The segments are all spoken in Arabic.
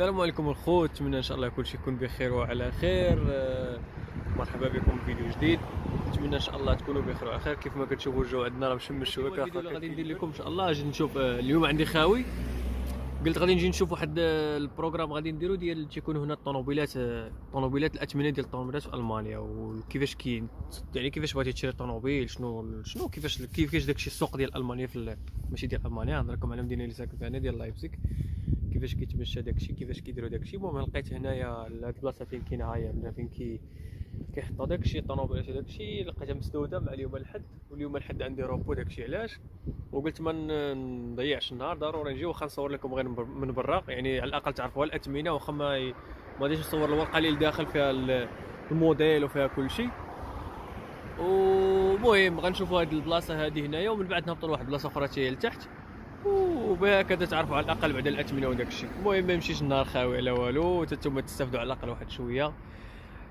السلام عليكم الخوت، نتمنى ان شاء الله كلشي يكون بخير وعلى خير. مرحبا بكم في فيديو جديد. نتمنى ان شاء الله تكونوا بخير وعلى خير. كيف ما كتشوفوا الجو عندنا راه مشمس شويه. الفيديو اللي غادي ندير لكم ان شاء الله اجي نشوف اليوم عندي خاوي، قلت غادي نجي نشوف واحد البروغرام غادي نديرو ديال تيكون هنا الطوموبيلات الاثمنه ديال الطوموبيلات في المانيا، وكيفاش كاين يعني كيفاش بغيتي تشري طوموبيل، شنو كيفاش داكشي السوق ديال المانيا ماشي ديال المانيا، نهضركم على مدينه اللي ساكن انا ديال لايبزيغ. كيفاش كيتمشى داكشي، كيفاش كيديروا داكشي. المهم لقيت هنايا هاد البلاصه فين كاين هاهي فين كيحطوا داكشي الطوموبيلات وداكشي، لقيتها مسدوده مع اليوم الحد، واليوم الحد عندي روبو داكشي علاش. وقلت ما نضيعش النهار، ضروري نجي واخا نصور لكم غير من برا، يعني على الاقل تعرفوا الاثمنه، واخا ما غاديش نصور الورقه اللي داخل فيها الموديل وفيها كلشي. ومهم غنشوفوا هاد البلاصه هذه هنايا، ومن بعد نهبطوا لواحد البلاصه اخرى حتى هي لتحت، وبهكذا تعرفوا على الاقل بعد الاثمنه وداك الشيء. المهم ما يمشيش النهار خاوي على والو، حتى نتوما تستافدوا على الاقل واحد شويه.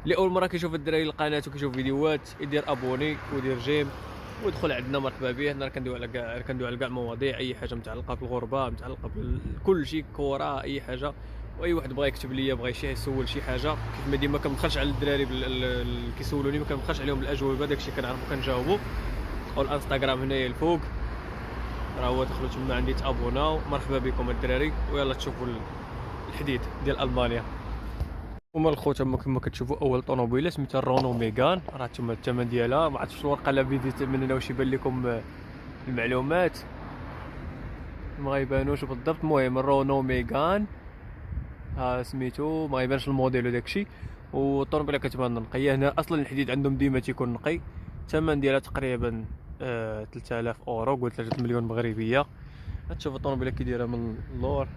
اللي اول مره كيشوف الدراري القناه وكيشوف فيديوهات يدير ابوني ويدير جيم ودخل عندنا، مرحبا به. هنا كندويو على كاع المواضيع، اي حاجه متعلقه بالغربه، متعلقه بكل شيء، كره، اي حاجه. واي واحد بغى يكتب لي، بغى شي يسول شي حاجه، كيف ما ديما كنبخلش على الدراري اللي كيسولوني، ما كنبخلش عليهم الاجوبه، داكشي كنعرفو كنجاوبو. او الانستغرام هنايا الفوق راه هو، دخلوا تما عندي تابوناو. مرحبا بكم الدراري، ويلا تشوفوا الحديد ديال المانيا. هما الخوت كما كتشوفوا اول طوموبيله سميتها رونو ميغان، راه نتوما الثمن ديالها ما عرفتش الورقه لا فيديت من هنا واش يبان لكم المعلومات ما غيبانوش بالضبط. المهم رونو ميغان ها سميتو، ما غيبانش الموديل وداكشي. والطوموبيله كتبان نقيه. هنا اصلا الحديد عندهم ديما تيكون نقي. الثمن ديالها تقريبا 3000 اورو، قلت 3 مليون مغربيه. غتشوف الطوموبيله كي دايره من اللور.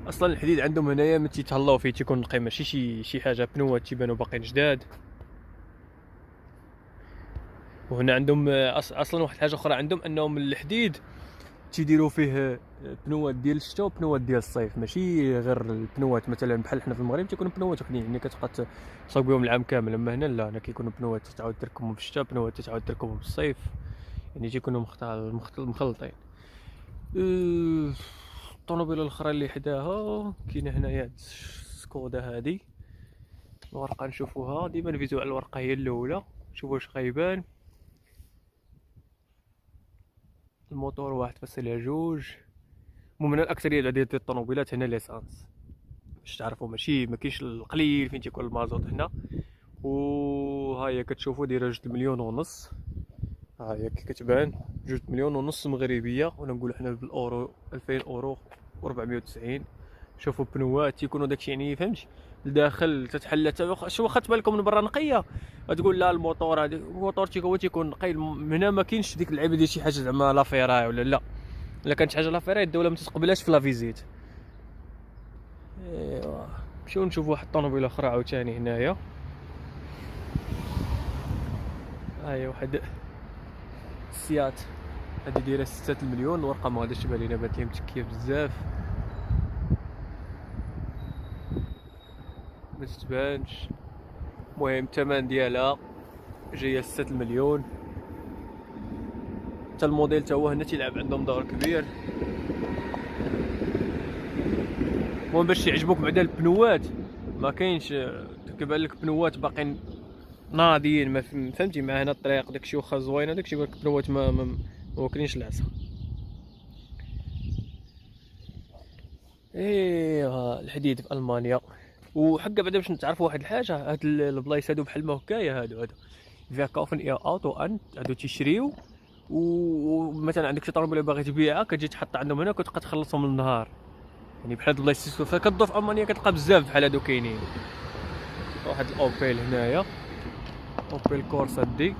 اصلا الحديد عندهم هنايا ما تيتهلاو فيه، تيكون نقي، ماشي شي حاجه بنوات تيبانو باقيين جداد. وهنا عندهم اصلا واحد الحاجه اخرى عندهم، انهم الحديد تيديروا فيه بنوات ديال الشتاء وبنوات ديال الصيف، ماشي غير البنوات مثلا بحال حنا في المغرب تيكونوا بنوات وحدين يعني كتبقى تصاوب بهم العام كامل. اما هنا لا، هنا كيكونوا بنوات تعاود تركبهم في الشتاء، بنوات تعاود تركبهم في الصيف، يعني تيكونوا مخلطين. الطوموبيله الاخرى اللي حداها كاينه هنايا سكودا. هذه الورقه نشوفوها ديما، نفيزو على الورقه هي الاولى، شوفوا واش غيبان. الموتور 1.2. المهم هنا الاكثريه ديال الطوموبيلات هنا ليسانس، باش تعرفوا ماشي ما كاينش القليل فين تيكون المازوت هنا. وهاهي كتشوفوا دايره 2 مليون ونص، ها هي كي كتبان 2 مليون ونص مغربيه، ولا نقولوا حنا بالاورو 2000 اورو و490. شوفوا بنوات تيكونوا داكشي يعني فهمتي لداخل تتحل شو واخا تبان لكم من برا نقيه، غتقول لا الموتور هذا الموتور تيكون نقي. هنا ما كاينش ديك اللعيبه ديال شي حاجه زعما لافيراي ولا لا، الا كانت حاجه لافيراي الدوله ما تتقبلهاش في لافيزيت. ايوا نمشيو نشوفوا واحد الطوموبيله اخرى عاوتاني هنايا. هاهي واحد سيات، هادي دايره 6 المليون. الورقه ما غاديش تبان لينا، بانت لي متكيه بزاف ما تبانش. المهم الثمن ديالها جايه 6 المليون. حتى الموديل تا هو هنا تيلعب عندهم دور كبير. المهم باش يعجبوك بعدا البنوات، ما كاينش كيبان لك بنوات باقيين ناضيين، ما فهمتي مع هنا الطريق داكشي واخا زوينه، داكشي يقول لك بنوات ما واكلينش العصا. ايه الحديد في المانيا. وحقا بعدا باش نتعرفوا واحد الحاجه، هاد البلايص هادو بحال ما هكايا، هادو فيكوفن اي اوتو ان هادو تيشريو. ومثلا عندك شي طوموبيله باغي تبيعها كتجي تحط عندهم هنا وكتبقى تخلصهم النهار، يعني بحال هاد البلايص. فكتدور في المانيا كتلقى بزاف بحال هادو كاينين. واحد الاوبيل هنايا، اوبيل كورسا دي،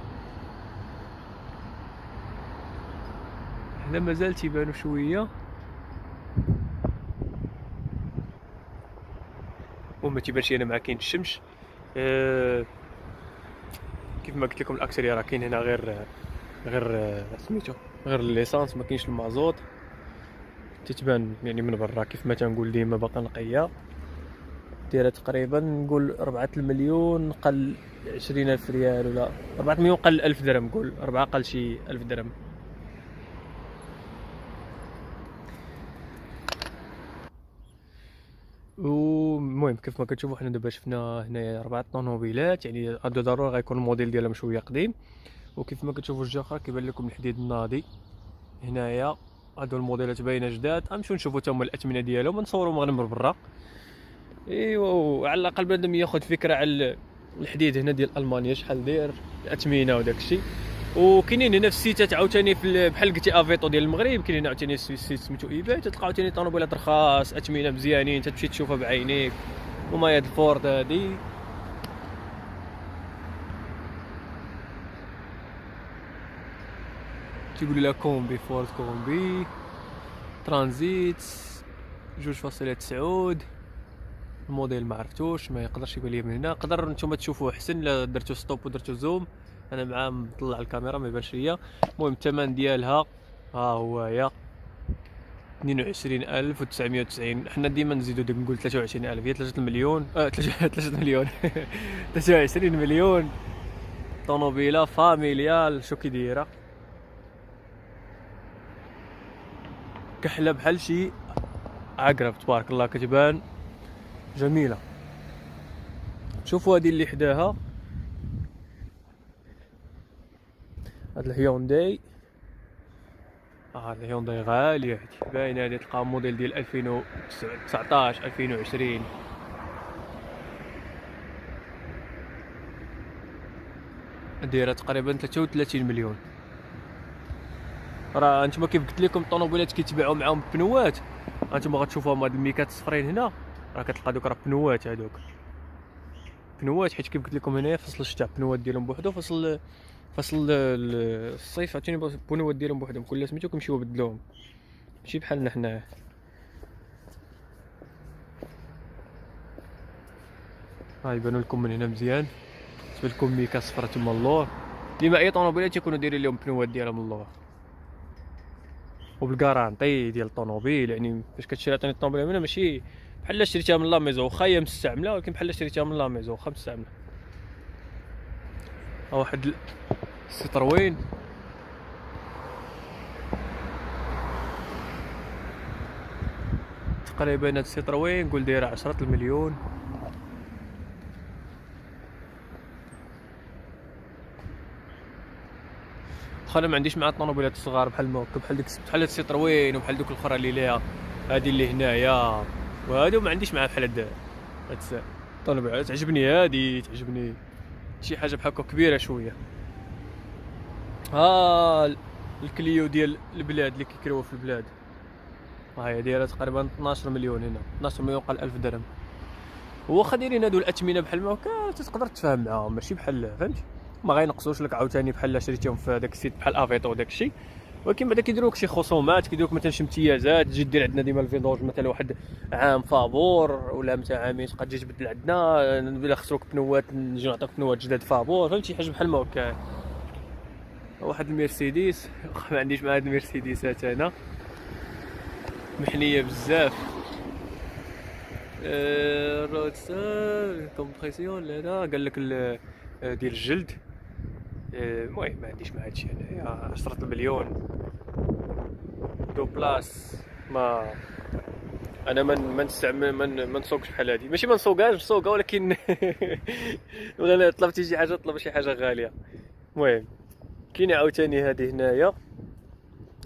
هنا مازال تيبانو شويه وما تيبانش هنا مع كاين الشمس. كيف ما قلت لكم الاكثريه راه كاين هنا غير سميتو غير الليسانس، ما كاينش المازوت. تتبان يعني من برا كيف ما تنقول ديما باقا نقيه. دايره تقريبا نقول 4 المليون قل 20,000 ريال، ولا 4 مليون قل 1000 درهم، نقول 4 قل شي 1000 درهم. المهم كيف ما كتشوفوا حنا دابا شفنا هنايا 4 طوموبيلات، يعني هادو ضروري غيكون الموديل ديالهم شويه قديم. وكيف ما كتشوفوا الجهه اخرى كيبان لكم الحديد الناضي هنايا. هادو الموديلات باينه جداد، غنمشيو نشوفوا حتى هما الاثمنه ديالهم ونصوروا مغنم برا. ايوا على الاقل بنادم ياخذ فكره على الحديد هنا ديال المانيا شحال داير الاثمنه وداك الشيء. وكاينين هنا في السيتات عاوتاني بحال قلتي افيتو ديال المغرب، كاين هنا عاوتاني السيت سميتو ايباي، تلقى عاوتاني طوموبيلات رخاص اثمنه مزيانين تمشي تشوفها بعينيك. وما هاد الفورد هادي تيقول لها كومبي، فورد كومبي ترانزيت 2.9. الموديل ما عرفتوش، ما يقدرش يبان لي من هنا. قدر نتوما تشوفوه احسن الا درتو ستوب ودرتو زوم. انا مع مطلع الكاميرا ما يبانش ليا. المهم الثمن ديالها ها هو هي 22990. حنا ديما نزيدو نقول 23000، هي 3 مليون 3 مليون 23 مليون. طوموبيله فاميليال شو كي دايره، كحله بحال شي عقرب تبارك الله، كتبان جميله. شوفوا هذه اللي حداها، هاد الهيونداي. الهيونداي غاليه هادي، باينه هادي تلقى موديل ديال 2019 2020. دايره تقريبا 33 مليون. راه انتما كيف قلت لكم الطوموبيلات كيتباعوا معاهم بنوات، انتما غتشوفوهم هاد الميكات الصفرين هنا، راه كتلقى دوك راه بنوات، هادوك بنوات. حيت كيف قلت لكم هنايا فصل الشتاء بنوات ديالهم بوحدو، فصل الصيف عاوتاني بنوات ديالهم بوحدهم، كل سميتو كيمشيو يبدلوهم، ماشي بحالنا حنا. ها يبانوا لكم من هنا مزيان، تبان لكم ميكا صفرا تما اللور. ديما اي طوموبيلات تيكونوا دايرين لهم بنوات ديالهم اللور وبالكارانطي ديال الطوموبيل. يعني فاش كتشري عطيني الطوموبيل هنا ماشي بحال شريتها من لا ميزون، واخا هي مستعمله ولكن بحال شريتها من لا ميزون واخا مستعمله. ها واحد السيتروين تقريبا، هاد السيتروين قول دايره 10 المليون. انا ما عنديش مع الطوموبيلات الصغار بحال بحال ديك بحال السيتروين وبحال دوك الاخرى اللي ليها هادي اللي هنايا وهادو، ما عنديش معها بحال هاد الطوموبيلات. تعجبني هادي، تعجبني شي حاجه بحال هكا كبيره شويه. ها الكليو ديال البلاد اللي كيكريوها في البلاد، ها هي دايره تقريبا 12 مليون هنا، 12 مليون قال 1000 درهم. واخا دايرين هادو الاثمنه بحال ما هكا تقدر تفهم معاهم، ماشي بحال فهمتي ما غينقصوش لك عاوتاني بحال شريتيهم في هذاك السيت بحال افيتو وداك الشيء. ولكن بعدا كيديروك شي خصومات، كيديروك مثلا شي امتيازات، تجي دير عندنا ديما الفيندوج مثلا واحد عام فابور ولا متى عامين تبقى تجي تبدل عندنا، الا خسروك بنوات نجي نعطيك بنوات جداد فابور، فهمتي حاجه بحال ما هكا. واحد المرسيدس ما عنديش مع هاد المرسيدسات انا، محنيه بزاف. روتسر كومبريسيون لا قال لك ديال الجلد. المهم ما عنديش مع هادشي انايا. 10 مليون دو بلاص، ما انا ما نستعمل ما نسوقش بحال هادي، ماشي ما نسوقهاش نسوقها، ولكن انا طلبتي شي حاجه طلب شي حاجه غاليه. المهم كاينه عاوتاني هادي هنايا،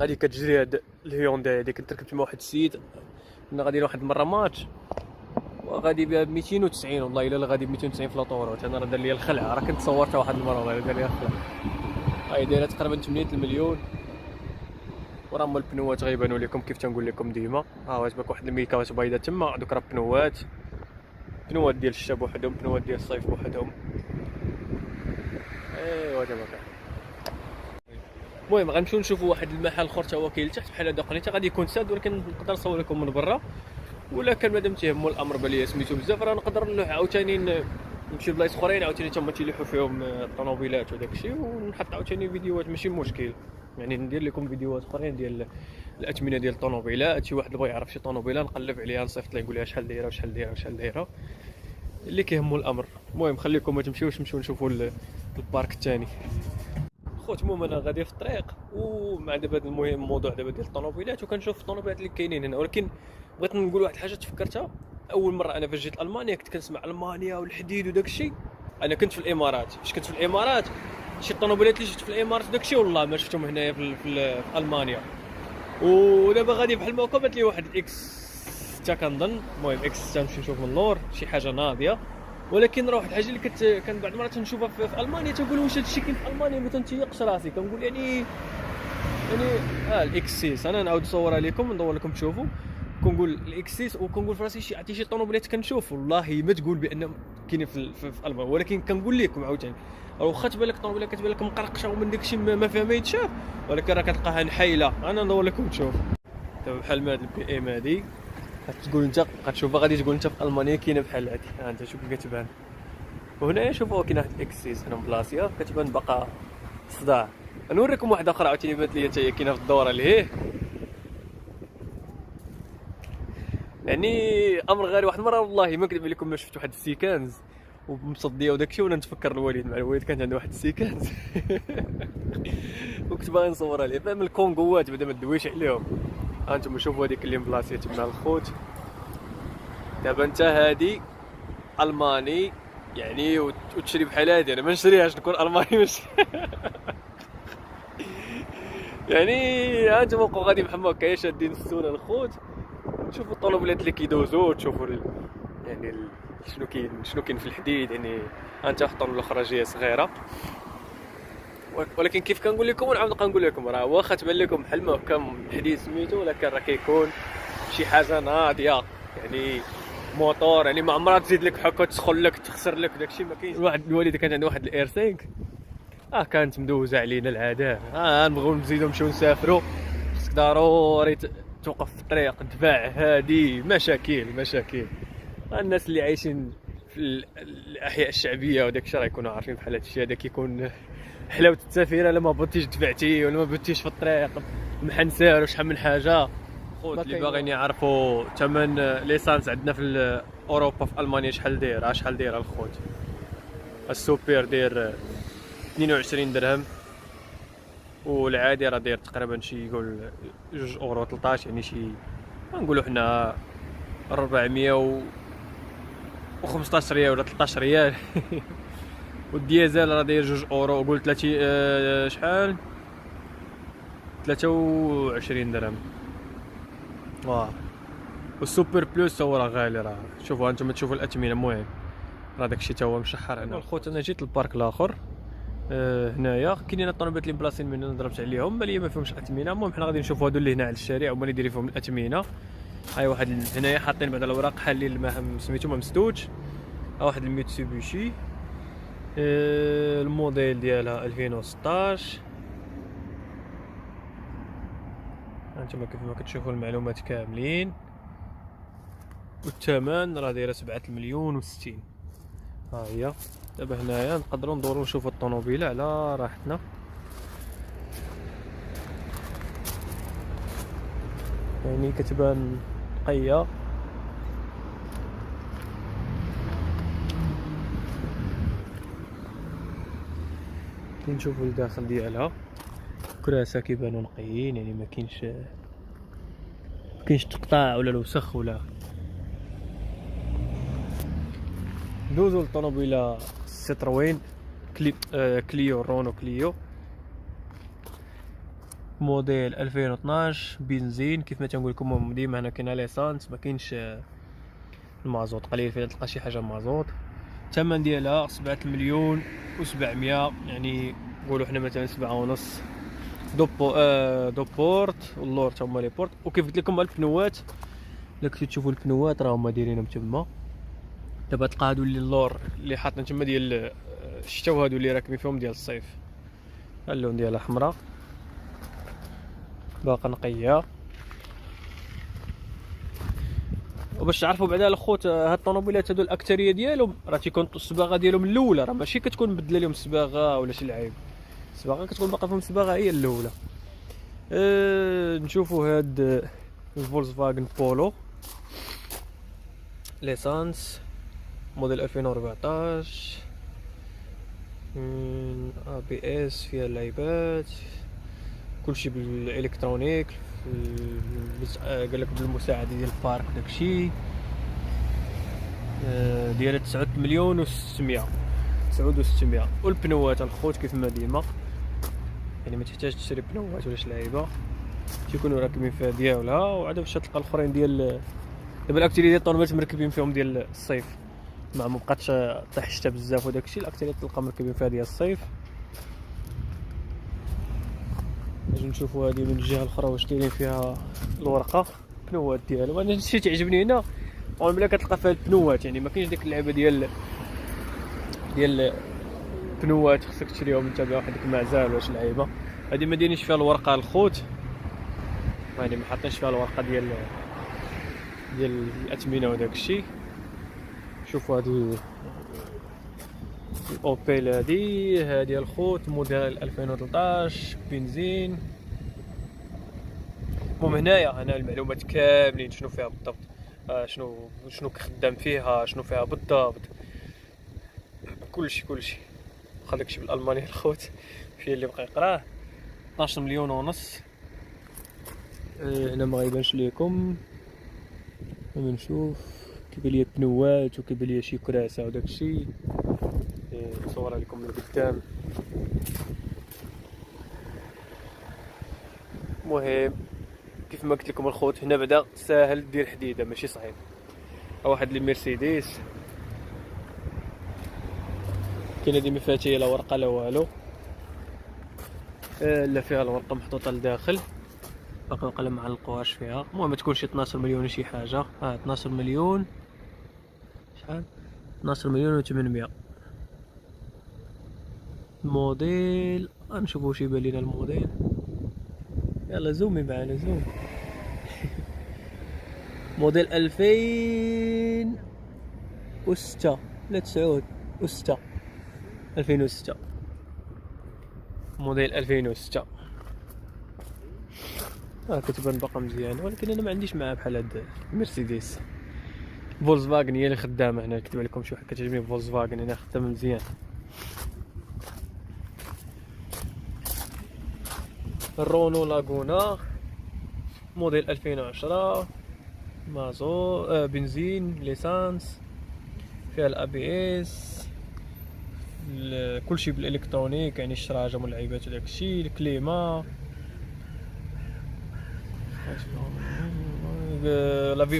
هادي كتجري هاد الهيونداي هادي كنت ركبت مع واحد السيد كنا غاديين واحد المره ماتش وغادي بها ب 290. والله الا غادي ب 290 في لاطوروت. انا راه دار لي الخلعه، راه كنت صورتها واحد المره والله دار لي الخلعه. هاي دايره تقريبا 8 المليون. وراه هما البنوات غيبانوا لكم كيف تنقول لكم ديما. ها واش باك واحد الميكات بيضاء تما، دوك راه بنوات ديال الشتا بوحدهم، بنوات ديال الصيف بوحدهم. ايوا دابا كاع. المهم غنمشيو نشوفوا واحد المحل اخر تا هو كاين لتحت بحال هذا قريت غادي يكون ساد، ولكن نقدر نصور لكم من برا. ولا كان مادام تيهمو الامر بالي سميتو بزاف راه نقدر نلوح عاوتاني نمشي لبلايص اخرين عاوتاني تما تيلوحوا فيهم الطوموبيلات وداك الشيء، ونحط عاوتاني فيديوهات ماشي مشكل. يعني ندير لكم فيديوهات اخرين ديال الاثمنه ديال الطوموبيلات. شي واحد بغى يعرف شي طوموبيله نقلب عليها نصيفط ليه نقول لها شحال دايره وشحال دايره وشحال دايره اللي كيهمو الامر. المهم خليكم ما تمشيوش، نمشيو نشوفوا البارك الثاني. خوت المهم انا غادي في الطريق ومع دابا هذا المهم الموضوع دابا ديال الطوموبيلات، وكنشوف الطوموبيلات اللي كاينين هنا. ولكن بغيت نقول واحد الحاجه تفكرتها، اول مره انا فاش جيت المانيا كنت كنسمع المانيا والحديد وداك الشيء. انا كنت في الامارات، فاش كنت في الامارات شي الطوموبيلات اللي شفت في الامارات داك الشيء والله ما شفتهم هنايا في المانيا. ودابا غادي بحال ما هكا بات لي واحد الاكس حتى كنظن، المهم اكس تنمشي نشوف من اللور شي حاجه ناضيه. ولكن راه واحد الحاجه اللي كان بعض المرات تنشوفها في المانيا تنقول واش هادشي كاين في المانيا ما تنتيقش راسي، كنقول يعني الاكس 6 انا نعاود نصورها لكم ندور لكم تشوفوا. كنقول الاكس 6 وكنقول في راسي عرفتي شي طوموبيلات كنشوف والله ما تقول بان كاينين في المانيا، ولكن كنقول لكم عاوتاني واخا تبان لك الطوموبيله كتبان لك مقرقشه ومن داكشي ما فيها ما يتشاف، ولكن راه كتلقاها نحيله. انا ندور لكم تشوف دابا بحال هاد البي ام هادي غتقول انت غتشوفها غادي تقول انت في المانيا كاينه بحال هادي. ها انت شوف كيف كتبان. وهنايا شوفوا كاين واحد الاكس 6 هنا بلاصيا كتبان باقا صداع. نوريكم واحده اخرى عاوتاني بانت لي حتى هي كاينه في الدوره لهيه. يعني امر غريب. واحد المره والله ما كذب عليكم ما شفت واحد السيكانز ومصديه وداكشي وانا نتفكر الوالد مع الوالد كانت عنده واحد السيكانز وكنت باغي نصورها ليه فاهم الكونغوات بعدا ما تدويش عليهم. ها انتم شوفوا هذيك اللي بلاصيه تما الخوت. دابا انت هادي الماني يعني وتشري بحال هادي انا ما نشريهاش نكون الماني مش يعني ها انتم بقاو غادي بحال هكا شادين السونه الخوت. تشوفوا الطوموبيلات اللي كيدوزو تشوفوا يعني شنو كاين في الحديد. يعني انت الطوموبيله الاخرى جايه صغيره، ولكن كيف كنقول لكم ونعاود نبقى نقول لكم راه واخا تبان لكم بحال ما هكا الحديد سميتو، ولكن راه كيكون شي حاجه ناضيه يعني موتور. يعني ما عمرها تزيد لك هكا تسخن لك تخسر لك داكشي ما كاينش. واحد الوالده كانت عنده واحد الاير 5 كانت مدوزه علينا العذاب. نبغيو نزيدو نمشيو نسافروا خصك ضروري توقف في الطريق دفاع هادي مشاكل. الناس اللي عايشين في الاحياء الشعبيه وداك الشيء راه يكونوا عارفين بحال هذا الشيء. هذا كيكون حلاوه السفيره لما بغيتيش دفعتي ولا ما بغيتيش في الطريق محنسار وشحال من حاجه. خوت اللي باغيين يعرفوا ثمن ليسانس عندنا في اوروبا في المانيا شحال دايره الخوت. السوبر داير 22 درهم والعادي راه داير تقريبا شي يقول 2 اورو 13 يعني شي نقولوا حنا 415 ريال ولا 13 ريال والديزل راه داير 2 اورو قول 30 شحال 23 درهم. والسوبر بلس هو راه غالي. راه شوفوا انتم تشوفوا الاثمنه المهم راه داكشي تا هو مشحر. انا الخوت انا جيت للبارك الاخر هنايا كاينين الطوموبيلات اللي بلاصين من هنا ضربت عليهم مالي ما فيهمش الاثمنه. المهم حنا غادي نشوفوا هادو اللي هنا على الشارع هما اللي دايرين فيهم الاثمنه. هاي واحد هنايا حاطين بعض الاوراق حالين المهم سميتو ممسدوج. واحد الميتسوبيشي الموديل ديالها 2016. هانتوما كيف ما كتشوفوا المعلومات كاملين. والثمن راه دايره 7 مليون و60. ها هي دابا هنايا نقدروا ندوروا نشوفوا الطوموبيله على راحتنا. يعني كتبان نقيه كي نشوفوا الداخل ديالها كراسه كيبانوا نقيين يعني ما كاينش تقطاع ولا الوسخ ولا. دوزو الطوموبيله سيتروين كليو رونو كليو موديل 2012 بنزين. كيف ما تنقول لكم ديما هنا كاين ليسانس ما كاينش المازوت قليل فيها تلقى شي حاجه مازوت. الثمن ديالها 7 مليون و700 يعني نقولوا حنا مثلا 7 ونص. دو بورت واللور تا هما لي بورت. وكيف قلت لكم البنوات الا كنتو تشوفوا البنوات راه هما دايرينهم تما. دابا تلقى هادو اللي اللور اللي حاطين تما ديال الشتا وهادو اللي راكبين فيهم ديال الصيف. اللون ديالها حمراء باقا نقيه. وباش تعرفوا بعدا الخوت هاد الطوموبيلات هادو الاكثريه ديالهم راه تيكون الصباغه ديالهم الاولى راه ماشي كتكون مبدله لهم الصباغه ولا شي لعيب. الصباغه كتكون باقا فيهم الصباغه هي الاولى. نشوفوا هاد الفولكسفاغن بولو ليسانس موديل 2014 ا بي اس فيها اللعيبات كلشي بالالكترونيك. قال لك بالمساعده ديال البارك داكشي. ديالها 9 مليون و 600. 9 و 600. والبنوات الخوت كيف ما ديما، يعني ما تحتاج تشري بنوات ولا شلايبه، تيكونوا راكبين فيها ديالها. وعاد باش تلقى الاخرين ديال دابا الاكثريه ديال الطونوبيلات مركبين فيهم ديال الصيف، ما بقاتش طيح الشتا بزاف وداك الشيء، الاكثريه تلقى مركبين فيها ديال الصيف. نجي نشوفوا هذه من الجهه الاخرى واش كاينين فيها الورقه البنوات ديالها. وانا هادشي تعجبني هنا ملي كتلقى فيها البنوات، يعني ما كاينش ديك اللعبه ديال البنوات خصك تشريهم انت بواحد المعزال واش لعيبه. هذه ما دايرينش فيها الورقه الخوت، يعني ما حاطينش فيها الورقه ديال الاثمنه وداك الشيء. شوفوا هذه الاوبيل، هذه الخوت موديل 2013 بنزين. المهم هنا المعلومات كاملين شنو فيها بالضبط، شنو خدام فيها، شنو فيها بالضبط، كلشي واخا داكشي بالالماني الخوت فيه اللي بقى يقراه. 12 مليون ونص. هنا ما غيبانش ليكم، نشوف كيبان ليا البنوات وكيبان ليا شي كراسه وداك الشيء. نصورها لكم من قدام. المهم كيف ما قلت لكم الخوت هنا بعدا ساهل دير حديده ماشي صعيب. واحد لي مرسيدس كاينه دي ما فيها حتى لا ورقه لا والو، لا فيها الورقه محطوطه لداخل، باقي وقيلا ما علقوهاش فيها. المهم ما تكونش 12 مليون شي حاجه. 12 مليون شحال، 12 مليون و 800. الموديل غنشوفوا واش يبان لينا الموديل. يلا زومي معنا زوم. موديل 2006 لا 9 2006. موديل 2006. كتبان باقا مزيانه، ولكن انا ما عنديش معاه بحال هاد مرسيدس. فولكسفاغن هي اللي خدامه هنا. كتب لكم شي واحد كتعجبني فولكسفاغن هنا خدامه مزيان. الرونو لاغونا موديل 2010 مازو بنزين ليسانس، فيها الأ بي اس، كلشي بالالكترونيك، يعني الشراجه واللعيبات وداك الشيء، الكليما.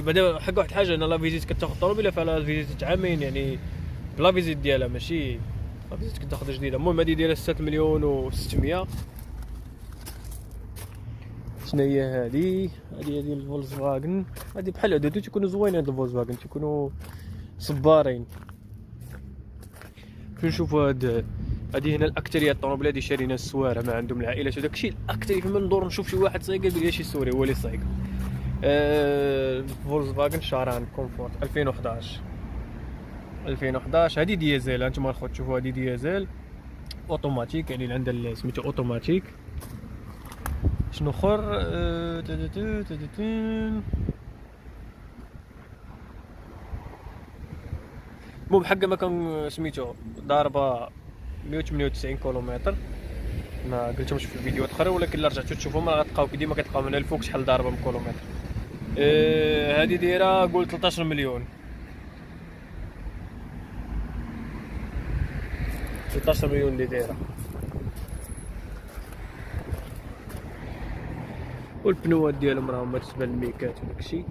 بعدا حق واحد الحاجه، انا لا فيزيت كتاخذ طوموبيله فيها لا فيزيت عامين، يعني بلا فيزيت ديالها ماشي لا فيزيت كتاخذ جديده. المهم هذه دايره 6 مليون و 600. شنو هي هذه ديال الفولكسفاغن. هذه بحال هادو تيكونوا زوينين، هاد الفولكسفاغن تيكونوا صبارين. نشوفوا هذه هنا الاكثريه الطوموبيل هذه شارينا السواره ما عندهم العائلات وداك الشيء. الاكثريه فيما ندور نشوف شي واحد صايقه يقول لي شي سوري هو اللي صايقه. فولكسفاغن شاران كومفورت 2011. هذه ديزل انتما الخوت تشوفوا، هذه ديزل اوتوماتيك، يعني عندها سميتو اوتوماتيك. شنو اخر؟ المهم حقا ما كان سميتو ضاربه 198 كيلومتر. ما قلتهمش في الفيديوهات اخرى، ولكن الا رجعتوا تشوفوهم غتلقاو ديما كتلقاو من الفوق شحال ضاربه من كيلومتر. هذه دايره قول 13 مليون. 13 مليون اللي دايره. والبنوات ديالهم راهم مرتبه الميكات وداك الشيء.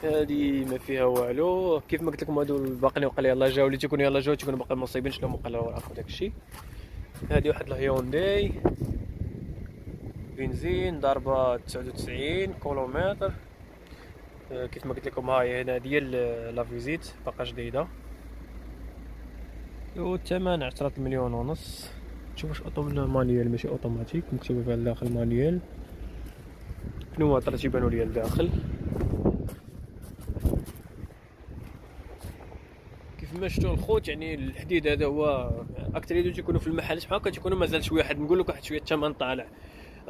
هادي ما فيها والو. كيف ما قلت لكم هادو الباقيين وقال يلاه جاو، اللي تيكونوا يلاه جاو تيكونوا باقي ما صايبينش لهم وقال وراك وداك الشيء. هادي واحد الهيونداي بنزين ضاربه 99 كيلومتر. كيف ما قلت لكم هاي هنا ديال لا فيزيت باقا جديده، والثمن 10 مليون ونص. شوف واش اوتوماتيك مانيوال ماشي اوتوماتيك، مكتوب فيها الداخل مانيوال. بنوات راه تيبانوا ليا الداخل. كيف ما شفتوا الخوت، يعني الحديد هذا هو اكثر تيكونوا في المحلات بحال هكا، تيكونوا مازال شويه واحد نقول لك واحد شويه الثمن طالع.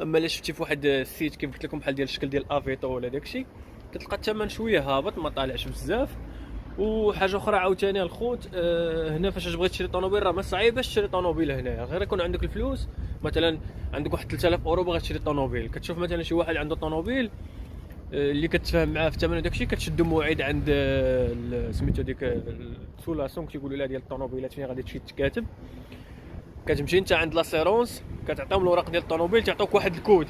اما الا شفتي في واحد السيت كيف قلت لكم بحال ديال الشكل ديال افيتو ولا داكشي، كتلقى الثمن شويه هابط ما طالعش بزاف. وحاجه اخرى عاوتاني الخوت، هنا فاش تبغي تشري طوموبيل راه ما صعيبش تشري طوموبيل هنايا، غير يكون عندك الفلوس مثلا عندك واحد 3000 اورو باغي تشري طوموبيل، كتشوف مثلا شي واحد عنده طوموبيل اللي كتفاهم معاه في الثمن وداكشي، كتشدو موعد عند سميتو ديك السولاسون كيقولوا لها ديال الطوموبيلات فين غادي تمشي تكاتب. كتمشي انت عند لاسيرونس كتعطيهم الوراق ديال الطوموبيل، تعطوك واحد الكود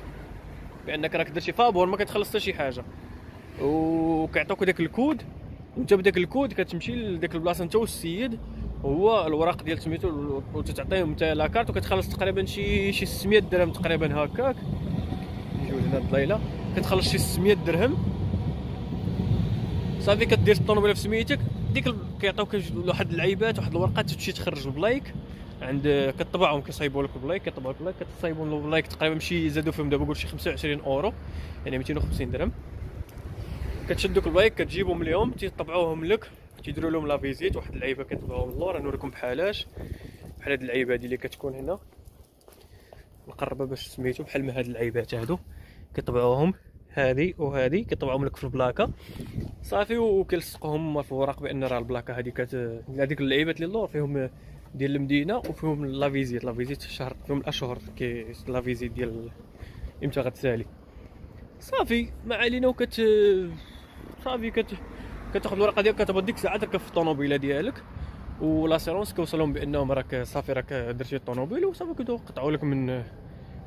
بانك راك درتي فابور ما كتخلص حتى شي حاجه، وكيعطوك داك الكود، وانت بداك الكود كتمشي لديك البلاصه انت والسيد هو الوراق ديال سميتو، وتعطيهم انت لاكارت وكتخلص تقريبا شي 600 درهم تقريبا هكاك. نجيو هنا الضليله كتخلص شي 600 درهم صافي، كدير الطوموبيله في سميتك ديك كيعطيوك واحد اللعيبات واحد الورقات تمشي تخرج البلايك عند كطبعهم، كيصايبوا لك البلايك، كيطبعوا لك البلايك، كتصايبوا البلايك تقريبا شي زادوا فيهم دابا قول شي 25 اورو يعني 250 درهم. كتشدوك البلايك كتجيبهم اليوم تيطبعوهم لك، تيديروا لهم لا فيزيت، واحد اللعيبه كتبغاهم اللور نوريكم بحالاش، بحال هاد اللعيبه هادي اللي كتكون هنا مقربه باش سميتو، بحال ما هاد اللعيبات هادو كيطبعوهم، هادي وهادي كيطبعوهم لك في البلاكه صافي، وكيلصقوهم في الوراق بان راه البلاكه هادي هذيك اللعيبات اللي اللور فيهم ديال المدينه وفيهم لا فيزيت الشهر، فيهم الاشهر لا فيزيت ديال امتى غتسالي صافي ما علينا. صافي كتاخذ الورقه ديالك كتبقى ديك الساعه تركب في الطوموبيله ديالك، ولاسيرونس كيوصلهم بانهم راك صافي راك درتي الطوموبيل، وصافي كيقطعوا لك من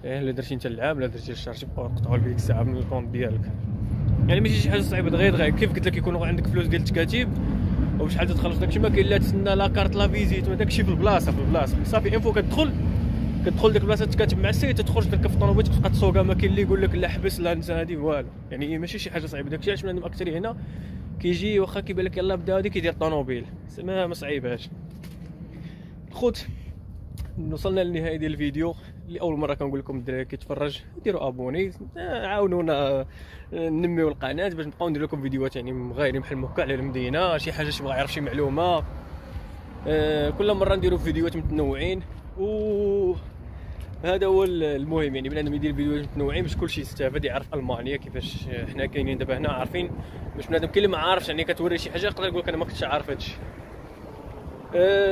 الا درتي انت العام ولا درتي الشهر قطعوا لك ديك الساعه من الكونط ديالك. يعني ماشي شي حاجه صعيبه، دغيا كيف قلت لك يكون عندك فلوس ديال التكاتيب وشحال تخلص داكشي، ما كاين لا تسنى لا كارت لا فيزيت وداكشي في البلاصه صافي. انفو كتدخل ديك البلاصه تكاتب مع السيد، تخرج تركب في الطوموبيل تبقى تسوقها، ما كاين اللي يقول لك لا حبس لا نسى هذه والو، يعني ماشي شي حاجه صعيبه. داكشي علاش بنادم اكثر هنا كيجي واخا كيبان لك يلاه بدا هادي كيدير الطوموبيل، ما صعيبهاش. خوت وصلنا للنهايه ديال الفيديو. لاول مره كنقول لكم الدراري كيتفرج ديروا ابوني، عاونونا ننميو القناه باش نبقاو ندير لكم فيديوهات يعني مغايرين بحال هكا على المدينه، شي حاجه بغا يعرف شي معلومه، كل مره نديروا فيديوهات متنوعين، و هذا هو المهم يعني بنادم يدير فيديوهات متنوعين باش كلشي يستافد، يعرف المانيا كيفاش حنا كاينين دابا هنا عارفين، باش بنادم كاين اللي ما عارفش يعني كتوري شي حاجه يقدر يقول لك انا ما كنتش عارف هادشي.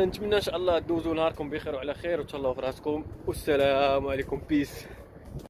نتمنى ان شاء الله دوزوا نهاركم بخير وعلى خير وتهلاو في راسكم، والسلام عليكم، بيس.